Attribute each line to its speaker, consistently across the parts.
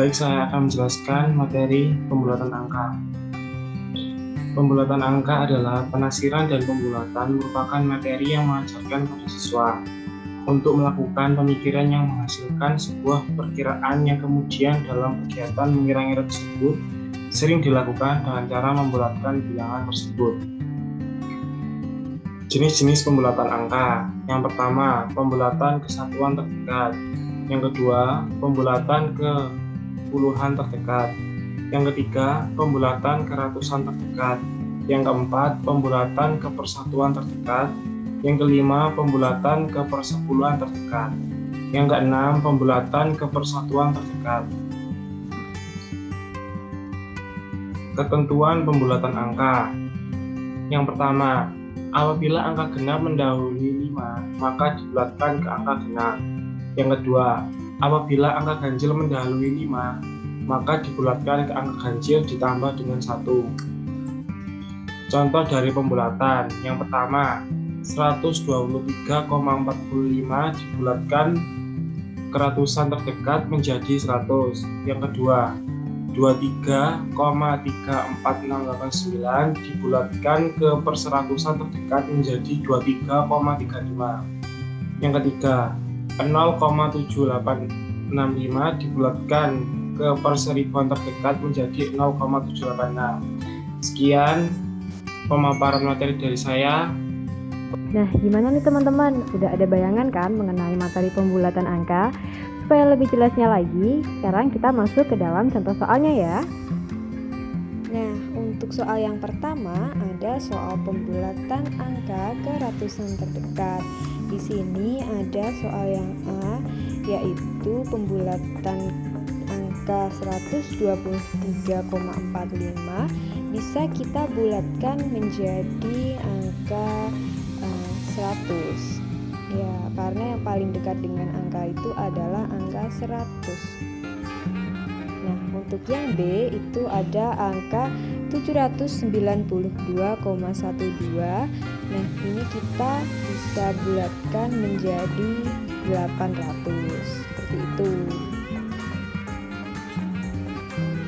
Speaker 1: Baik, saya akan menjelaskan materi pembulatan angka. Pembulatan angka adalah penafsiran dan pembulatan merupakan materi yang mengajarkan pada siswa untuk melakukan pemikiran yang menghasilkan sebuah perkiraan yang kemudian dalam kegiatan mengira-ngira tersebut sering dilakukan dengan cara membulatkan bilangan tersebut. Jenis-jenis pembulatan angka. Yang pertama, pembulatan ke satuan terdekat. Yang kedua, pembulatan ke puluhan terdekat. Yang ketiga, pembulatan ke ratusan terdekat. Yang keempat, pembulatan ke persatuan terdekat. Yang kelima, pembulatan ke persepuluhan terdekat. Yang keenam, pembulatan ke persatuan terdekat. Ketentuan pembulatan angka. Yang pertama, apabila angka genap mendahului 5, maka dibulatkan ke angka genap. Yang kedua, apabila angka ganjil mendahului 5, maka dibulatkan ke angka ganjil ditambah dengan 1. Contoh dari pembulatan. Yang pertama, 123,45 dibulatkan ke ratusan terdekat menjadi 100. Yang kedua, 23,34689 dibulatkan ke perseratusan terdekat menjadi 23,35. Yang ketiga, 0,7865 dibulatkan ke perseribuan terdekat menjadi 0,786. Sekian pemaparan materi dari saya.
Speaker 2: Nah, gimana nih teman-teman? Udah ada bayangan kan mengenai materi pembulatan angka? Supaya lebih jelasnya lagi, sekarang kita masuk ke dalam contoh soalnya ya.
Speaker 3: Nah, untuk soal yang pertama ada soal pembulatan angka ke ratusan terdekat. Di sini ada soal yang A, yaitu pembulatan angka 123,45 bisa kita bulatkan menjadi angka 100. Ya, karena yang paling dekat dengan angka itu adalah angka 100. Nah, untuk yang B itu ada angka 792,12. Nah, ini kita bisa bulatkan menjadi 800. Seperti itu.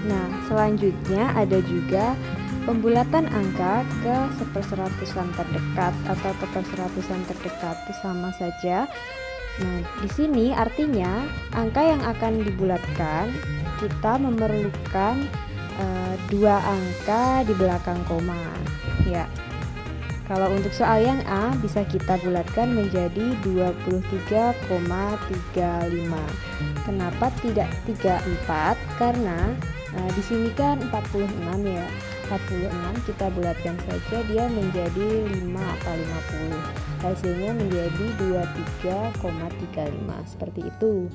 Speaker 3: Nah, selanjutnya ada juga pembulatan angka ke seperseratusan terdekat atau ke perseratusan terdekat itu sama saja. Nah, di sini artinya angka yang akan dibulatkan kita memerlukan 2 angka di belakang koma. Ya. Kalau untuk soal yang A bisa kita bulatkan menjadi 23,35. Kenapa tidak 34? Karena di sini kan 46 ya. 46 kita bulatkan saja dia menjadi 5 atau 50. Hasilnya menjadi 23,35 seperti itu.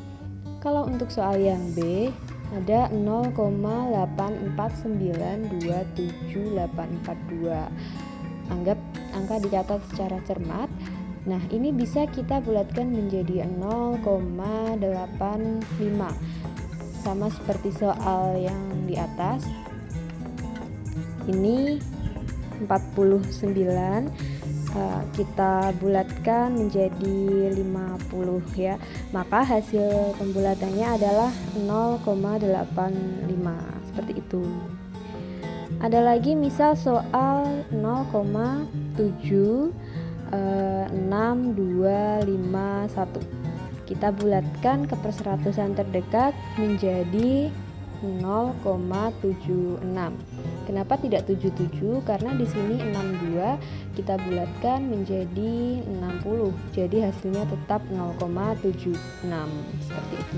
Speaker 3: Kalau untuk soal yang B ada 0,84927,842. Anggap angka dicatat secara cermat. Nah, ini bisa kita bulatkan menjadi 0,85. Sama seperti soal yang di atas. Ini 49 kita bulatkan menjadi 50 ya. Maka hasil pembulatannya adalah 0,85 seperti itu. Ada lagi misal soal 0,76251. Kita bulatkan ke perseratusan terdekat menjadi 0,76. Kenapa tidak 77? Karena di sini 62 kita bulatkan menjadi 60. Jadi hasilnya tetap 0,76 seperti itu.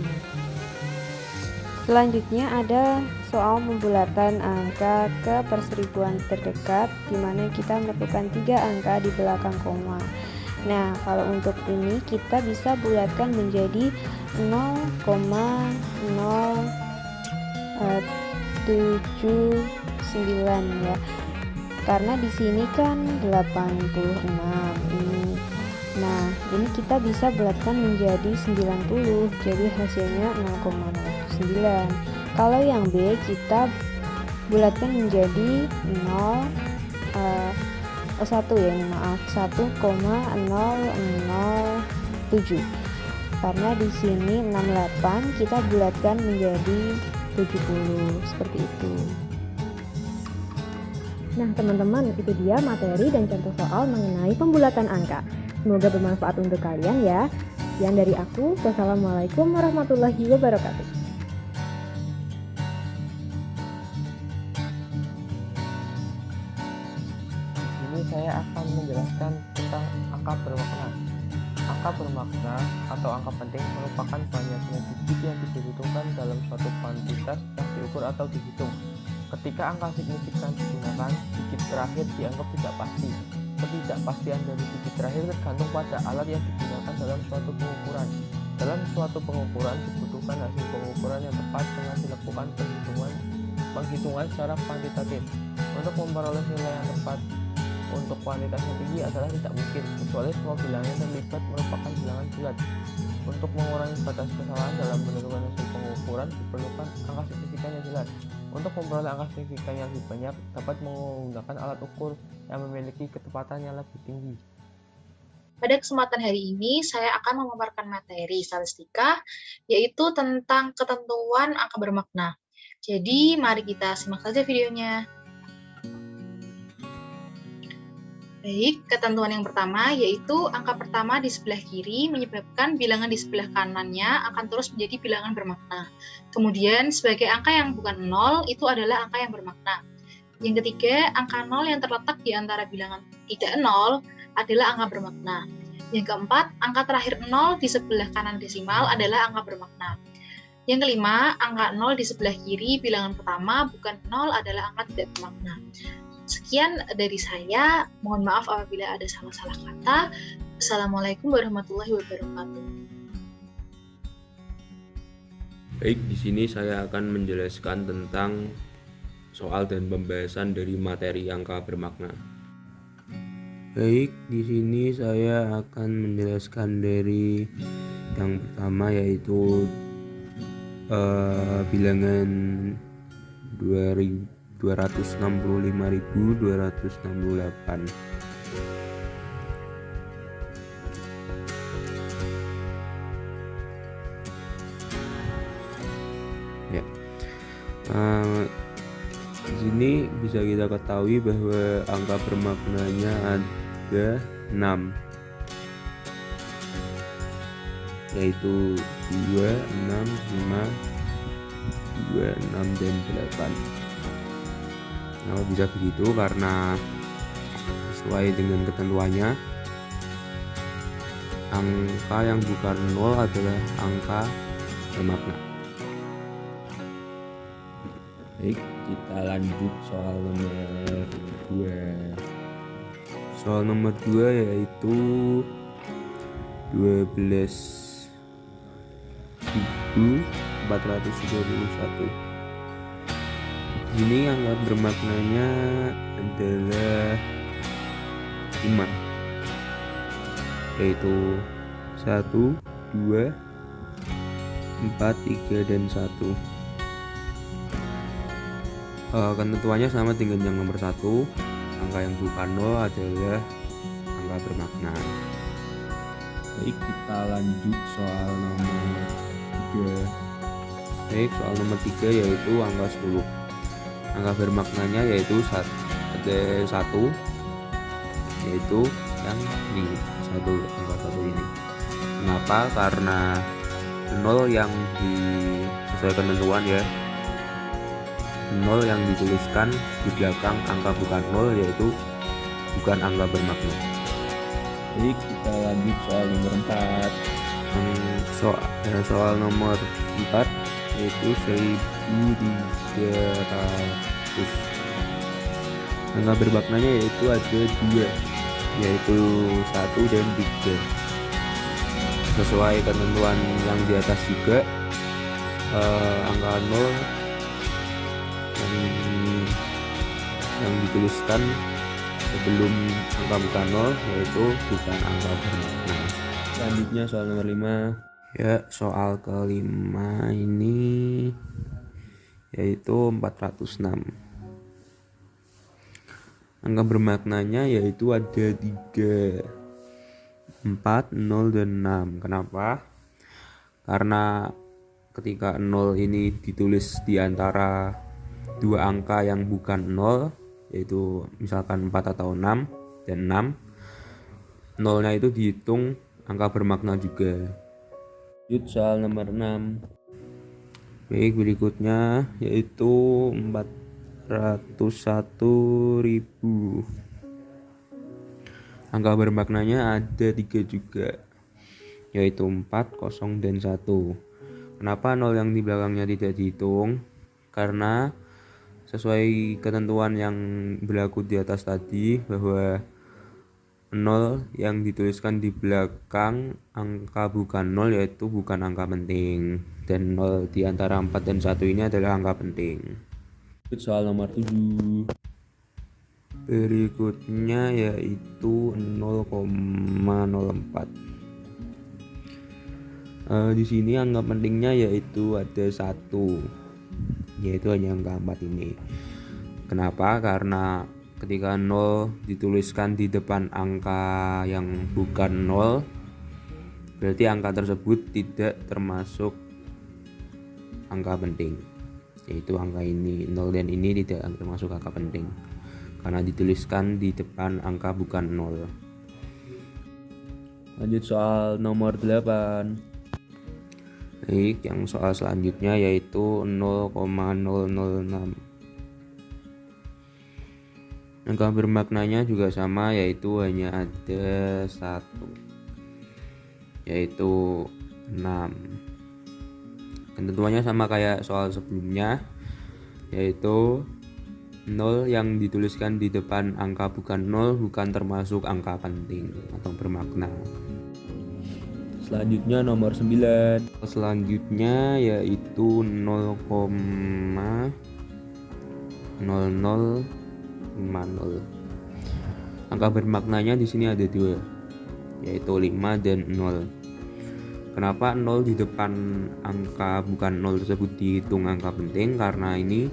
Speaker 3: Selanjutnya ada soal pembulatan angka ke perseribuan terdekat di mana kita melakukan 3 angka di belakang koma. Nah, kalau untuk ini kita bisa bulatkan menjadi 0,079 ya. Karena di sini kan 86 ini. Nah, ini kita bisa bulatkan menjadi 90. Jadi hasilnya 0,09. Kalau yang B kita bulatkan menjadi 1,007. Karena di sini 68 kita bulatkan menjadi
Speaker 2: seperti itu. Nah teman-teman, itu dia materi dan contoh soal mengenai pembulatan angka. Semoga bermanfaat untuk kalian ya. Sekian dari aku, wassalamualaikum warahmatullahi wabarakatuh.
Speaker 4: Ini saya akan menjelaskan tentang angka bermakna. Angka bermakna atau angka penting merupakan banyaknya digit yang dibutuhkan dalam suatu kuantitas yang diukur atau dihitung. Ketika angka signifikan digunakan, digit terakhir dianggap tidak pasti. Ketidakpastian dari digit terakhir tergantung pada alat yang digunakan dalam suatu pengukuran. Dalam suatu pengukuran dibutuhkan hasil pengukuran yang tepat dengan dilakukan penghitungan secara kuantitatif. Untuk memperoleh nilai yang tepat untuk kuantitas yang tinggi adalah tidak mungkin, kecuali semua bilangan yang terlibat merupakan bilangan bulat. Untuk mengurangi batas kesalahan dalam menentukan hasil pengukuran diperlukan angka signifikan yang jelas. Untuk memperoleh angka signifikan yang lebih banyak, dapat menggunakan alat ukur yang memiliki ketepatan yang lebih tinggi.
Speaker 5: Pada kesempatan hari ini, saya akan memaparkan materi statistika, yaitu tentang ketentuan angka bermakna. Jadi, mari kita simak saja videonya. Baik, ketentuan yang pertama yaitu angka pertama di sebelah kiri menyebabkan bilangan di sebelah kanannya akan terus menjadi bilangan bermakna. Kemudian sebagai angka yang bukan 0 itu adalah angka yang bermakna. Yang ketiga, angka 0 yang terletak di antara bilangan tidak 0 adalah angka bermakna. Yang keempat, angka terakhir 0 di sebelah kanan desimal adalah angka bermakna. Yang kelima, angka 0 di sebelah kiri bilangan pertama bukan 0 adalah angka tidak bermakna. Sekian dari saya, mohon maaf apabila ada salah-salah kata. Assalamualaikum warahmatullahi wabarakatuh.
Speaker 6: Baik, di sini saya akan menjelaskan tentang soal dan pembahasan dari materi angka bermakna. Baik, di sini saya akan menjelaskan dari yang pertama yaitu bilangan 265.268. Ya. Di sini bisa kita ketahui bahwa angka bermaknanya ada 6, yaitu 2, 6, 5, 2, 6, dan 8. Nah, bisa begitu karena sesuai dengan ketentuannya, angka yang bukan 0 adalah angka bermakna. Baik, kita lanjut soal nomor 2. Soal nomor 2 yaitu 12.431. Ini angka bermaknanya adalah 5, yaitu 1, 2, 4, 3, dan 1. Ketentuannya sama dengan yang nomor 1. Angka yang bukan 0 adalah angka bermakna. Baik, kita lanjut soal nomor 3. Baik, soal nomor 3 yaitu angka 10. Angka bermaknanya yaitu ada 1, yaitu yang ini, angka 1 ini. Kenapa? Karena 0 yang sesuai ketentuan ya, 0 yang dituliskan di belakang angka bukan 0 yaitu bukan angka bermakna. Baik, kita lanjut soal nomor 4. Soal nomor 4 yaitu 1.300. Angka bermaknanya yaitu ada 2, yaitu 1 dan 3. Sesuai ketentuan yang di atas juga, angka 0 yang dituliskan sebelum angka bukan 0 yaitu bukan angka bermakna. Selanjutnya soal nomor 5. Ya, soal kelima ini yaitu 406. Angka bermaknanya yaitu ada 3, 4, 0, dan 6. Kenapa? Karena ketika 0 ini ditulis di antara dua angka yang bukan 0, yaitu misalkan 4 atau 6 dan 6, 0-nya itu dihitung angka bermakna juga. Lanjut soal nomor 6. Baik, berikutnya yaitu 401.000. Angka bermaknanya ada 3 juga, yaitu 4, 0, dan 1. Kenapa 0 yang di belakangnya tidak dihitung? Karena sesuai ketentuan yang berlaku di atas tadi, bahwa 0 yang dituliskan di belakang angka bukan 0 yaitu bukan angka penting, dan 0 di antara 4 dan 1 ini adalah angka penting. Soal nomor 7. Berikutnya yaitu 0,04. Di sini angka pentingnya yaitu ada 1, yaitu hanya angka 4 ini. Kenapa? Karena ketika 0 dituliskan di depan angka yang bukan 0, berarti angka tersebut tidak termasuk angka penting, yaitu angka ini 0 dan ini tidak termasuk angka penting karena dituliskan di depan angka bukan 0. Lanjut soal nomor 8. Baik, yang soal selanjutnya yaitu 0,006. Angka bermaknanya juga sama, yaitu hanya ada 1, yaitu 6. Ketentuannya sama kayak soal sebelumnya, yaitu 0 yang dituliskan di depan angka bukan 0 bukan termasuk angka penting atau bermakna. Selanjutnya nomor 9. Selanjutnya yaitu 0,0050. Angka bermaknanya di sini ada 2, yaitu 5 dan 0. Kenapa 0 di depan angka bukan 0 tersebut dihitung angka penting? Karena ini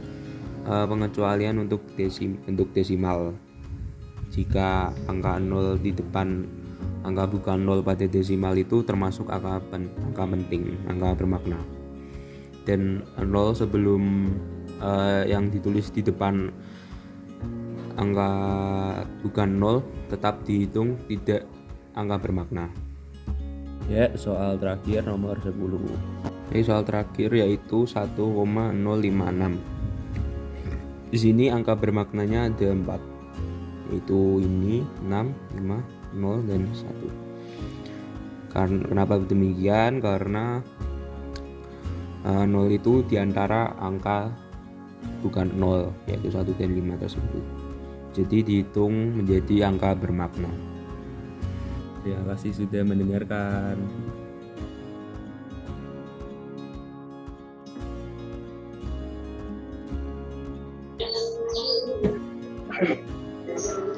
Speaker 6: pengecualian untuk desimal. Jika angka 0 di depan angka bukan 0 pada desimal itu termasuk angka penting, angka bermakna. Dan 0 sebelum yang ditulis di depan angka bukan 0 tetap dihitung tidak angka bermakna. Ya, soal terakhir nomor 10. Ini soal terakhir yaitu 1,056. Di sini angka bermaknanya ada 4, yaitu ini 6, 5, 0 dan 1. Kenapa demikian? Karena 0 itu diantara angka bukan 0, yaitu 1 dan 5 tersebut. Jadi dihitung menjadi angka bermakna. Terima kasih sudah mendengarkan.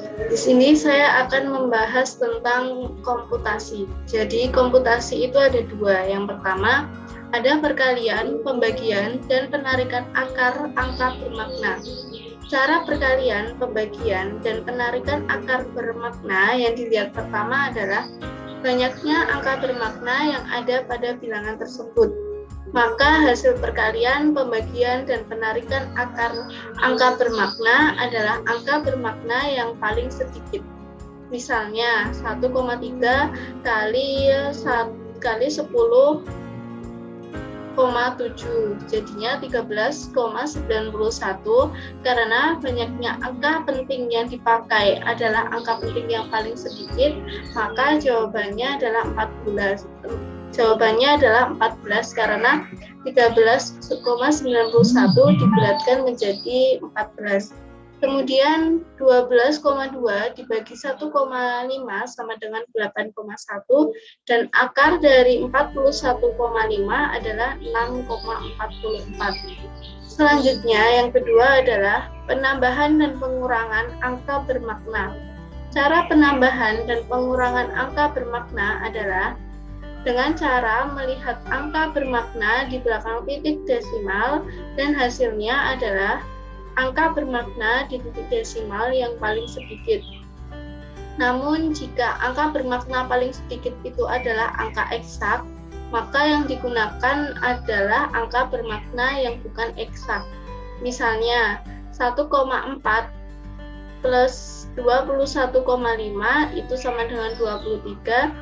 Speaker 5: Di sini saya akan membahas tentang komputasi. Jadi komputasi itu ada 2. Yang pertama ada perkalian, pembagian, dan penarikan akar angka bermakna. Cara perkalian, pembagian, dan penarikan akar bermakna yang dilihat pertama adalah banyaknya angka bermakna yang ada pada bilangan tersebut. Maka hasil perkalian, pembagian, dan penarikan akar angka bermakna adalah angka bermakna yang paling sedikit. Misalnya 1,3 kali 10,7 jadinya 13,91 karena banyaknya angka penting yang dipakai adalah angka penting yang paling sedikit, maka jawabannya adalah 14. Jawabannya adalah 14 karena 13,91 dibulatkan menjadi 14. Kemudian 12,2 dibagi 1,5 sama dengan 8,1 dan akar dari 41,5 adalah 6,44. Selanjutnya yang kedua adalah penambahan dan pengurangan angka bermakna. Cara penambahan dan pengurangan angka bermakna adalah dengan cara melihat angka bermakna di belakang titik desimal dan hasilnya adalah angka bermakna di titik desimal yang paling sedikit. Namun jika angka bermakna paling sedikit itu adalah angka eksak,
Speaker 7: maka yang digunakan adalah angka bermakna yang bukan eksak. Misalnya 1,4 plus 21,5 itu sama dengan 23,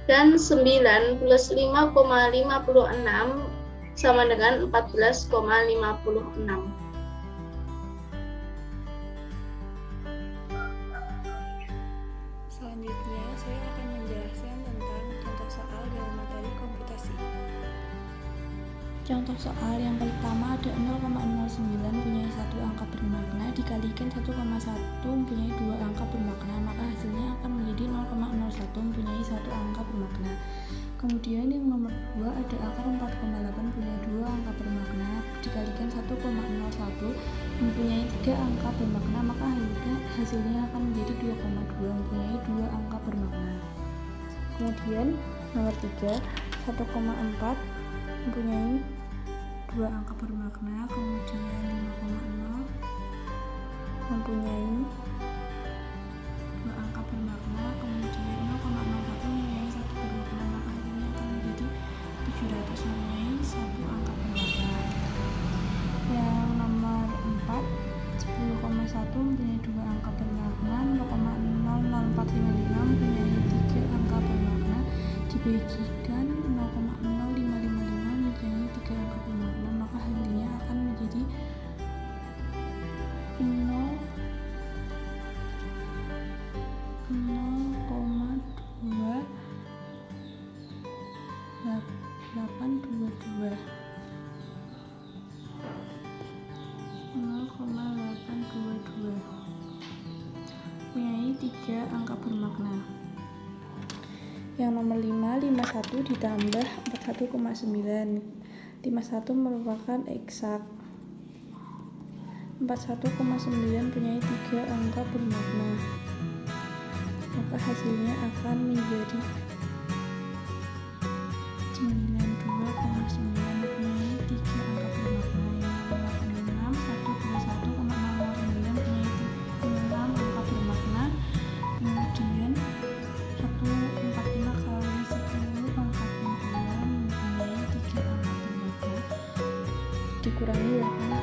Speaker 7: dan 9 plus 5,56 sama dengan 14,56.
Speaker 3: Selanjutnya, saya akan menjelaskan tentang contoh soal dalam materi komputasi. Contoh soal yang pertama ada 0,09 punya satu angka bermakna dikalikan 1,1 mempunyai dua angka bermakna, maka hasilnya akan menjadi 0,01 mempunyai satu angka bermakna. Kemudian yang nomor 2 ada akar 4,8 punya dua angka bermakna dikalikan 1,01 mempunyai tiga angka bermakna, maka hasilnya akan menjadi 2,2 mempunyai dua angka bermakna. Kemudian nomor 3 1,4 mempunyai dua angka bermakna, kemudian 5,0 mempunyai dua angka bermakna, kemudian 0,01 mempunyai satu bermakna, maka hasilnya akan menjadi 700 mempunyai satu angka bermakna. Yang nomor 4 10,1 mempunyai dua angka bermakna, 0,00455 mempunyai tiga angka bermakna dibagikan 0,0555 mempunyai tiga angka bermakna, maka hasilnya akan menjadi 0,822 mempunyai tiga angka bermakna. Yang nomor 5 51 ditambah 41,9. 51 merupakan eksak. 41,9 punya tiga angka bermakna, maka hasilnya akan menjadi 92,9 punya tiga angka bermakna. Yang nomor 6 121,009 punya 6 angka bermakna. Kemudian 145 kali 10 pangkat 6 mempunyai tiga angka bermakna dikurangi 8